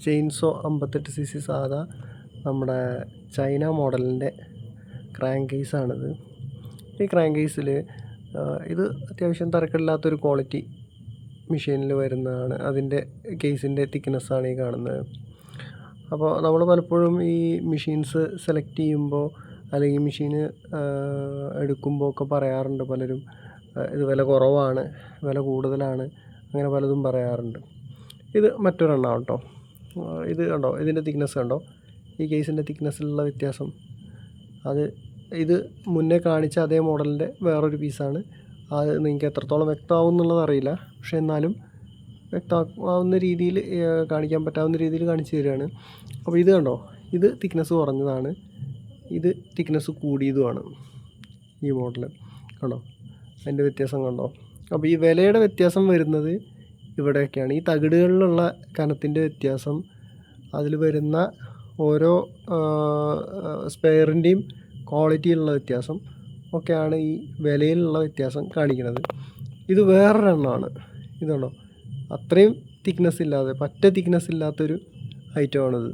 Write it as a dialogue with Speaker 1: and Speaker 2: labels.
Speaker 1: Chainsaw 58cc സാധാ നമ്മുടെ China മോഡലിൻ്റെ crank കേസാണിത്. ഈ ക്രാങ്ക് കേസിൽ ഇത് അത്യാവശ്യം തരക്കേടില്ലാത്തൊരു ക്വാളിറ്റി മെഷീനിൽ വരുന്നതാണ്. അതിൻ്റെ കേസിൻ്റെ തിക്നെസ്സാണ് ഈ കാണുന്നത്. അപ്പോൾ നമ്മൾ പലപ്പോഴും ഈ മെഷീൻസ് സെലക്ട് ചെയ്യുമ്പോൾ അല്ലെങ്കിൽ മെഷീന് എടുക്കുമ്പോൾ ഒക്കെ പറയാറുണ്ട് പലരും, ഇത് വില കുറവാണ്, വില കൂടുതലാണ്, അങ്ങനെ പലതും പറയാറുണ്ട്. ഇത് മറ്റൊരെണ്ണമാണ് കേട്ടോ. ഇത് കണ്ടോ, ഇതിൻ്റെ തിക്നെസ് കണ്ടോ, ഈ കേസിൻ്റെ തിക്നെസ്സിലുള്ള വ്യത്യാസം. ഇത് മുന്നേ കാണിച്ച അതേ മോഡലിൻ്റെ വേറൊരു പീസാണ്. അത് നിങ്ങൾക്ക് എത്രത്തോളം വ്യക്തമാവും എന്നുള്ളത് അറിയില്ല, പക്ഷേ എന്നാലും വ്യക്തമാവുന്ന രീതിയിൽ കാണിക്കാൻ പറ്റാവുന്ന രീതിയിൽ കാണിച്ചു തരികയാണ്. അപ്പോൾ ഇത് കണ്ടോ, ഇത് തിക്നെസ് കുറഞ്ഞതാണ്, ഇത് തിക്നെസ് കൂടിയതുമാണ് ഈ മോഡൽ. കണ്ടോ അതിൻ്റെ വ്യത്യാസം കണ്ടോ. അപ്പോൾ ഈ വിലയുടെ വ്യത്യാസം വരുന്നത് ഇവിടെയൊക്കെയാണ്. ഈ തകിടുകളിലുള്ള കനത്തിൻ്റെ വ്യത്യാസം, അതിൽ വരുന്ന ഓരോ സ്പെയറിൻ്റെയും ക്വാളിറ്റിയിലുള്ള വ്യത്യാസം ഒക്കെയാണ് ഈ വിലയിലുള്ള വ്യത്യാസം കാണിക്കുന്നത്. ഇത് വേറൊരെണ്ണമാണ്. ഇതാണോ, അത്രയും തിക്നെസ് ഇല്ലാതെ, പറ്റ തിക്നെസ് ഇല്ലാത്തൊരു ഐറ്റമാണിത്.